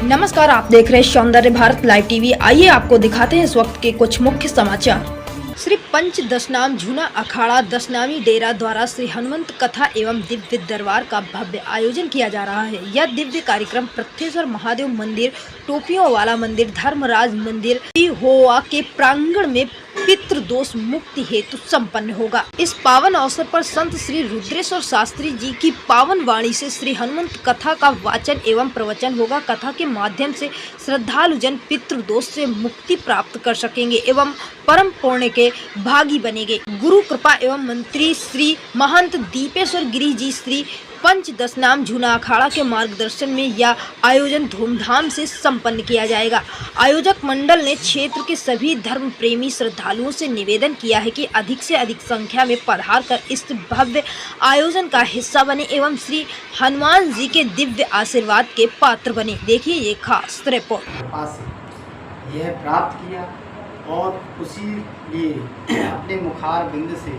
नमस्कार, आप देख रहे हैं सौंदर्य भारत लाइव टीवी। आइए आपको दिखाते हैं इस वक्त के कुछ मुख्य समाचार। श्री पंच दशनाम झूना अखाड़ा दशनामी डेरा द्वारा श्री हनुमंत कथा एवं दिव्य दरबार का भव्य आयोजन किया जा रहा है। यह दिव्य कार्यक्रम पृथ्वीश्वर महादेव मंदिर, टोपियों वाला मंदिर, धर्मराज मंदिर होवा के प्रांगण में पितृदोष मुक्ति हेतु संपन्न होगा। इस पावन अवसर पर संत श्री रुद्रेश्वर शास्त्री जी की पावन वाणी से श्री हनुमंत कथा का वाचन एवं प्रवचन होगा। कथा के माध्यम से श्रद्धालुजन पितृदोष से मुक्ति प्राप्त कर सकेंगे एवं परम पुण्य के भागी बनेंगे। गुरु कृपा एवं मंत्री श्री महंत दीपेश्वर गिरी जी श्री पंच दशनाम झूना अखाड़ा के मार्गदर्शन में यह आयोजन धूमधाम से संपन्न किया जाएगा। आयोजक मंडल ने क्षेत्र के सभी धर्म प्रेमी श्रद्धालुओं से निवेदन किया है कि अधिक से अधिक संख्या में पधार कर इस भव्य आयोजन का हिस्सा बने एवं श्री हनुमान जी के दिव्य आशीर्वाद के पात्र बने। देखिए ये खास रिपोर्ट। यह प्राप्त किया और उसी लिए अपने मुखार बिंद से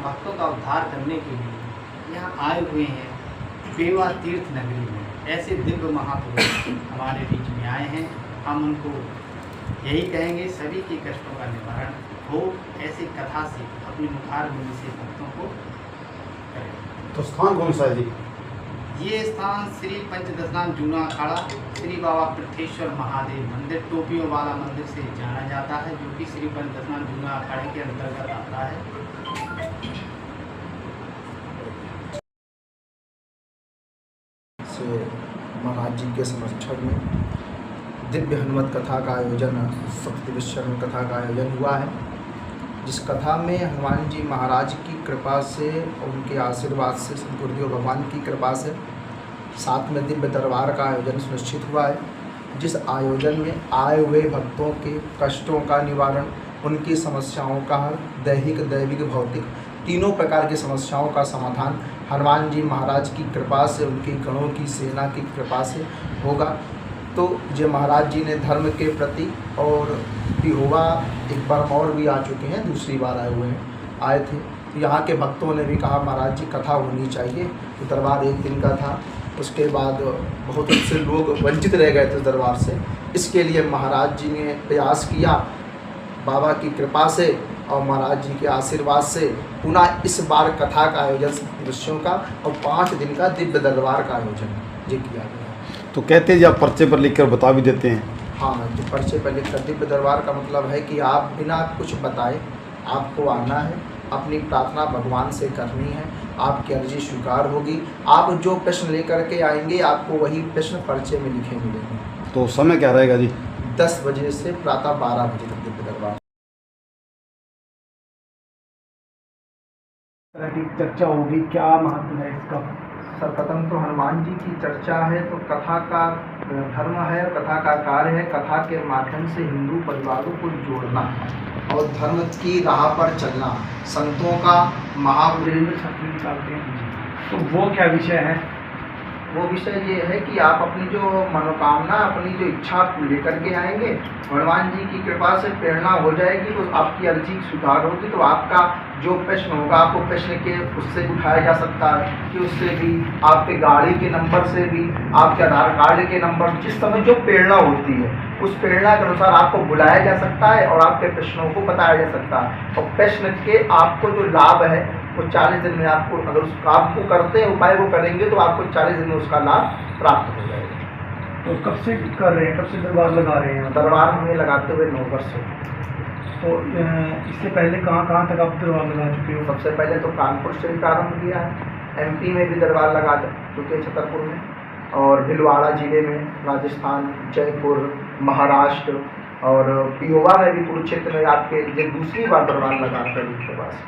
भक्तों का उद्धार करने के लिए यहाँ आए हुए हैं। बेवा तीर्थ नगरी में ऐसे दिव्य महापुरुष हमारे बीच में आए हैं। हम उनको यही कहेंगे सभी के कष्टों का निवारण हो, ऐसी कथा से अपने मुखार बिंद से भक्तों को करें। तो स्थान कौन सा है जी? ये स्थान श्री पंचदशनाम झूना अखाड़ा श्री बाबा पृथ्वीश्वर महादेव मंदिर, टोपियों वाला मंदिर से जाना जाता है, जो कि श्री पंचदशनाम झूना अखाड़े के अंतर्गत आता है। महाराज जी के समर्थन में दिव्य हनुमत कथा का आयोजन, सप्तविश्वरण कथा का आयोजन हुआ है, जिस कथा में हनुमान जी महाराज की कृपा से और उनके आशीर्वाद से, गुरुदेव भगवान की कृपा से साथ में दिव्य दरबार का आयोजन सुनिश्चित हुआ है। जिस आयोजन में आए हुए भक्तों के कष्टों का निवारण, उनकी समस्याओं का हल, दैहिक दैविक भौतिक तीनों प्रकार की समस्याओं का समाधान हनुमान जी महाराज की कृपा से, उनकी गणों की सेना की कृपा से होगा। तो जो महाराज जी ने धर्म के प्रति और पिहोवा एक बार और भी आ चुके हैं, दूसरी बार आए थे, तो यहाँ के भक्तों ने भी कहा महाराज जी कथा होनी चाहिए। तो दरबार एक दिन का था, उसके बाद बहुत से लोग वंचित रह गए थे दरबार से। इसके लिए महाराज जी ने प्रयास किया, बाबा की कृपा से और महाराज जी के आशीर्वाद से पुनः इस बार कथा का आयोजन दृश्यों का और 5 दिन का दिव्य दरबार का आयोजन ये किया गया। तो कहते हैं जी आप पर्चे पर लिखकर बता भी देते हैं। हाँ, तो पर्चे पर लिखकर दिव्य दरबार का मतलब है कि आप बिना कुछ बताए आपको आना है, अपनी प्रार्थना भगवान से करनी है, आपकी अर्जी स्वीकार होगी। आप जो प्रश्न लेकर के आएंगे आपको वही प्रश्न पर्चे में लिखे मिलेंगे। तो समय क्या रहेगा जी? 10 बजे से प्रातः 12 बजे तक दिव्य दरबार की चर्चा होगी, क्या महत्व है इसका? सर्वप्रथम तो हनुमान जी की चर्चा है तो कथा का धर्म है, कथा का कार्य है, कथा के माध्यम से हिंदू परिवारों को जोड़ना और धर्म की राह पर चलना, संतों का महापुरुष छतरी निकालते हैं, तो वो क्या विषय है? वो विषय ये है कि आप अपनी जो मनोकामना, अपनी जो इच्छा लेकर के आएंगे, हनुमान जी की कृपा से प्रेरणा हो जाएगी तो आपकी अर्जी स्वीकार होगी। तो आपका जो प्रश्न होगा आपको प्रश्न के उससे उठाया जा सकता है कि उससे भी, आपके गाड़ी के नंबर से भी, आपके आधार कार्ड के नंबर, जिस समय जो प्रेरणा होती है उस प्रेरणा के अनुसार आपको बुलाया जा सकता है और आपके प्रश्नों को बताया जा सकता है। और प्रश्न के आपको जो लाभ है वो 40 दिन में आपको, अगर उस काम को करते उपाय को करेंगे तो आपको 40 दिन में उसका लाभ प्राप्त हो जाएगा। तो कब से कर रहे हैं, कब से दरबार लगा रहे हैं? दरबार में लगाते हुए 9 वर्ष हो। तो इससे पहले कहाँ तक आप दरबार लगा चुके हो? सबसे पहले तो कानपुर से भी प्रारंभ किया है, MP में भी दरबार लगा चुके हैं, छतरपुर में, और भिलवाड़ा जिले में, राजस्थान, जयपुर, महाराष्ट्र, और पिहोवा में भी, कुरुक्षेत्र में आपके ये दूसरी बार दरबार लगा कर उनके पास।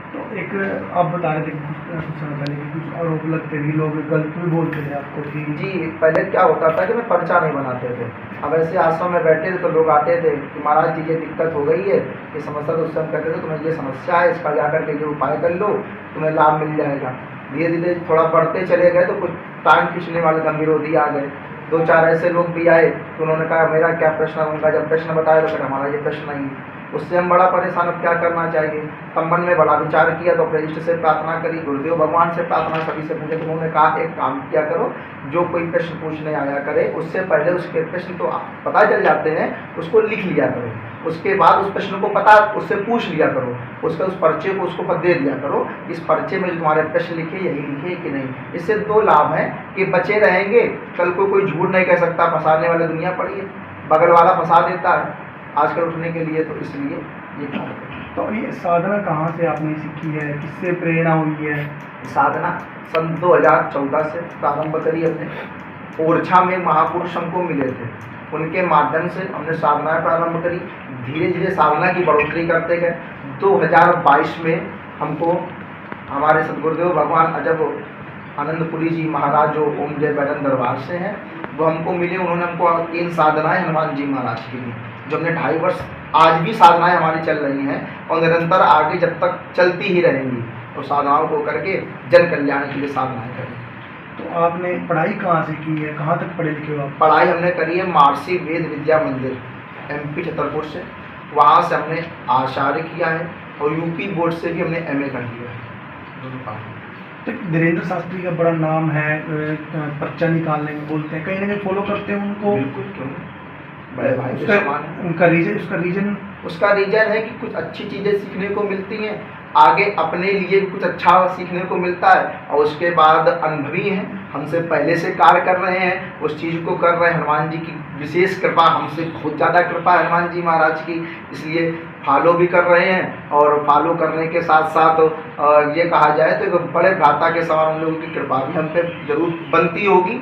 तो एक आप बता रहे थे कुछ समय पहले कि कुछ आरोप लगते थे, लोग गलत भी बोलते थे आपको कि जी, पहले क्या होता था कि मैं पर्चा नहीं बनाते थे। अब ऐसे आश्रम में बैठे थे तो लोग आते थे कि महाराज जी ये दिक्कत हो गई है, ये समस्या, तो उससे हम कहते थे तुम्हें ये समस्या है, इसका जाकर के जो उपाय कर लो तुम्हें लाभ मिल जाएगा। धीरे धीरे थोड़ा बढ़ते चले गए तो कुछ टांग खींचने वाले गंभीर विरोधी आ गए। 2-4 ऐसे लोग भी आए तो उन्होंने कहा मेरा क्या प्रश्न है, उनका जब प्रश्न बताया तो फिर हमारा ये प्रश्न नहीं। उससे हम बड़ा परेशान। अब क्या करना चाहिए, तब मन में बड़ा विचार किया तो अपने इष्ट से प्रार्थना करी, गुरुदेव भगवान से प्रार्थना सभी से पूछे। तो उन्होंने कहा एक काम किया करो, जो कोई प्रश्न पूछने आया करे उससे पहले उसके प्रश्न तो पता चल जाते हैं, उसको लिख लिया करो। उसके बाद उस प्रश्न को पता उससे पूछ लिया करो, उसका उस पर्चे को उसको दे दिया करो, इस पर्चे में जो तुम्हारे प्रश्न लिखे यही लिखे कि नहीं। इससे दो लाभ हैं कि बचे रहेंगे, कल को कोई झूठ नहीं कह सकता, फंसाने वाली दुनिया पड़ी है, बगल वाला फंसा देता है आजकल उठने के लिए, तो इसलिए ये काम करें। तो ये साधना कहाँ से आपने सीखी है, किससे प्रेरणा हुई है? साधना सन 2014 से प्रारंभ करी हमने। ओरछा में महापुरुष हमको मिले थे, उनके माध्यम से हमने साधना प्रारंभ करी। धीरे धीरे साधना की बढ़ोतरी करते गए। 2022 में हमको हमारे सदगुरुदेव भगवान अजब आनंदपुरी जी महाराज जो ओम जय बैठन दरबार से हैं, वो हमको मिले। उन्होंने हमको 3 साधनाएं हनुमान जी महाराज की दी, जो हमने 2.5 वर्ष, आज भी साधनाएं हमारी चल रही हैं और निरंतर आगे जब तक चलती ही रहेंगी। और साधनाओं को करके जन कल्याण के लिए साधनाएं करें। तो आपने पढ़ाई कहाँ से की है, कहाँ तक पढ़े लिखे हो आप? पढ़ाई हमने करी है महर्षि वेद विद्या मंदिर MP छतरपुर से, वहाँ से हमने आचार्य किया है और UP बोर्ड से भी हमने MA कर लिया है, दोनों पास। तो धीरेन्द्र शास्त्री का बड़ा नाम है, पर्चा निकालने में बोलते हैं, कहीं ना कहीं फॉलो करते हैं उनको? बिल्कुल, क्यों बड़े भाई के समान है। उसका रीजन है कि कुछ अच्छी चीज़ें सीखने को मिलती हैं, आगे अपने लिए भी कुछ अच्छा सीखने को मिलता है, और उसके बाद अनुभवी हैं, हमसे पहले से कार्य कर रहे हैं, उस चीज़ को कर रहे हैं। हनुमान जी की विशेष कृपा, हमसे बहुत ज़्यादा कृपा है हनुमान जी महाराज की, इसलिए फॉलो भी कर रहे हैं। और फॉलो करने के साथ साथ ये कहा जाए तो एक बड़े भ्राता के समान उन लोगों की कृपा भी हम पे जरूर बनती होगी।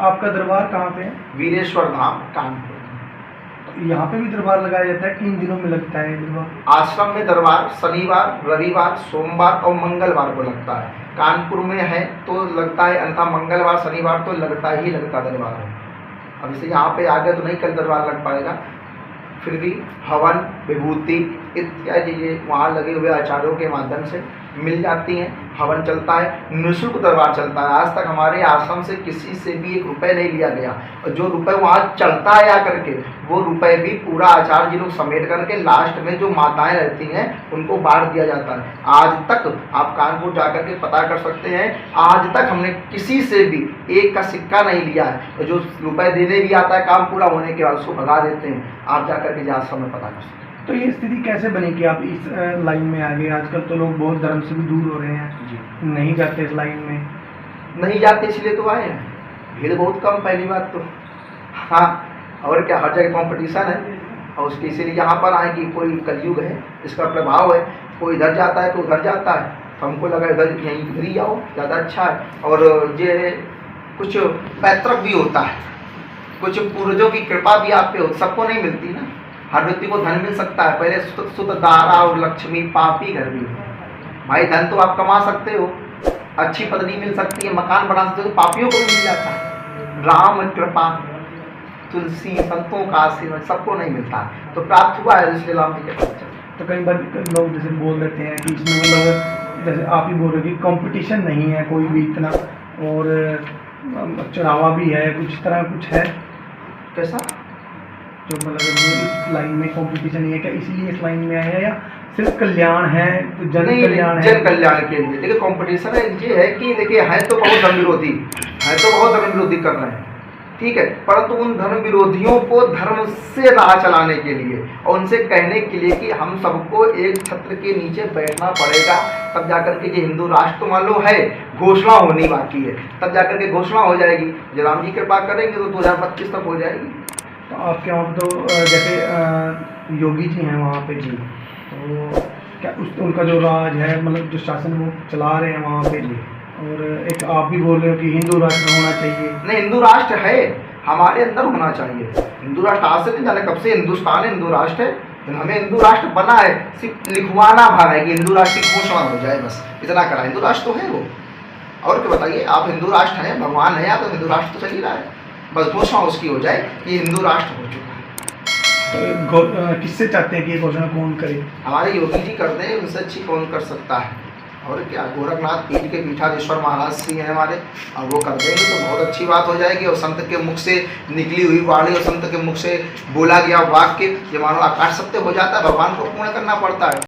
आपका दरबार कहाँ पे है? वीरेश्वर धाम कानपुर। यहाँ पे भी दरबार लगाया जाता है, किन दिनों में लगता है दरबार? आश्रम में दरबार शनिवार, रविवार, सोमवार और मंगलवार को लगता है। कानपुर में है तो लगता है, अन्यथा मंगलवार शनिवार तो लगता ही लगता दरबार है। अब इसे यहाँ पे आ गए तो नहीं कल दरबार लग पाएगा, फिर भी हवन विभूति इत्यादि चीज़ें वहाँ लगे हुए आचार्यों के माध्यम से मिल जाती हैं। हवन चलता है, निःशुल्क दरबार चलता है। आज तक हमारे आश्रम से किसी से भी 1 रुपये नहीं लिया गया, और जो रुपए वहाँ चलता है आकर के, वो रुपए भी पूरा आचार्य जी लोग समेट करके लास्ट में जो माताएं रहती हैं उनको बांट दिया जाता है। आज तक आप कानपुर जाकर के पता कर सकते हैं, आज तक हमने किसी से भी 1 का सिक्का नहीं लिया है। और जो रुपए देने भी आता है काम पूरा होने के बाद उसको भगा देते हैं। आप जाकर के आश्रम में पता कर सकते हैं। तो ये स्थिति कैसे बनी कि आप इस लाइन में आ गए? आजकल तो लोग बहुत धर्म से भी दूर हो रहे हैं जी, नहीं जाते इस लाइन में। नहीं जाते इसलिए तो आए हैं, भीड़ बहुत कम पहली बात तो, हाँ, और क्या हर जगह कंपटीशन है, और उसके इसीलिए यहाँ पर आए कि कोई कलयुग है, इसका प्रभाव है, कोई इधर जाता है तो उधर जाता है, तो हमको लगा इधर यहीं इधर ही आओ ज़्यादा अच्छा है। और ये कुछ पैतृक भी होता है, कुछ पूर्वजों की कृपा भी आप पे हो, सबको नहीं मिलती ना। हर व्यक्ति को धन मिल सकता है, पहले सुत दारा और लक्ष्मी पापी घर भी हो। भाई धन तो आप कमा सकते हो, अच्छी पदवी मिल सकती है, मकान बना सकते हो, तो पापियों को भी मिल जाता है। राम कृपा, तुलसी, संतों का आशीर्वाद सबको नहीं मिलता, तो प्राप्त हुआ है, इसलिए राम जी के। तो कई बार लोग जैसे बोल देते हैं कि इसमें मतलब जैसे आप ही बोल रहे हो कि कंपटीशन नहीं है कोई भी इतना, और चढ़ावा भी है, कुछ तरह कुछ है कैसा जो मतलब इस लाइन में कंपटीशन नहीं है क्या, इसीलिए इस लाइन में आए हैं, या सिर्फ कल्याण है तो जन कल्याण है? जन कल्याण के लिए देखिए कंपटीशन है, ये है कि देखिए है तो बहुत धर्म विरोधी है, तो बहुत धर्म विरोधी कर रहे हैं, ठीक है, परंतु उन धर्म विरोधियों को धर्म से राह चलाने के लिए और उनसे कहने के लिए कि हम सबको एक छत्र के नीचे बैठना पड़ेगा, तब जाकर के ये हिंदू राष्ट्र तो मान लो है, घोषणा होनी बाकी है, तब जाकर के घोषणा हो जाएगी। जब राम जी कृपा करेंगे तो 2025 तक हो जाएगी। तो आपके वहाँ तो जैसे योगी जी हैं वहाँ पे जी, तो क्या उनका जो राज है, मतलब जो शासन वो चला रहे हैं वहाँ पे जी, और एक आप भी बोल रहे हो कि हिंदू राष्ट्र होना चाहिए। नहीं, हिंदू राष्ट्र है, हमारे अंदर होना चाहिए। हिंदू राष्ट्र आज से नहीं जाने कब से हिंदुस्तान हिंदू राष्ट्र है, हमें हिंदू राष्ट्र बना है, सिर्फ लिखवाना भर है कि हिंदू राष्ट्र की घोषणा हो जाए, बस इतना करा। हिंदू राष्ट्र तो है वो, और क्या बताइए, आप हिंदू राष्ट्र हैं, भगवान है, आप तो हिंदू राष्ट्र तो चल ही रहा है, बस घोषणा उसकी हो जाए कि हिंदू राष्ट्र हो चुका है। तो किससे चाहते हैं कि ये घोषणा कौन करे? हमारे योगी जी करते हैं, उनसे अच्छी कौन कर सकता है। और क्या, गोरखनाथ पीठ के पीठाधीश्वर महाराज श्री हैं हमारे, और वो कर देंगे तो बहुत अच्छी बात हो जाएगी। और संत के मुख से निकली हुई वाणी और संत के मुख से बोला गया वाक्य ये मानो आकाश सत्य हो जाता है, भगवान को पूर्ण करना पड़ता है।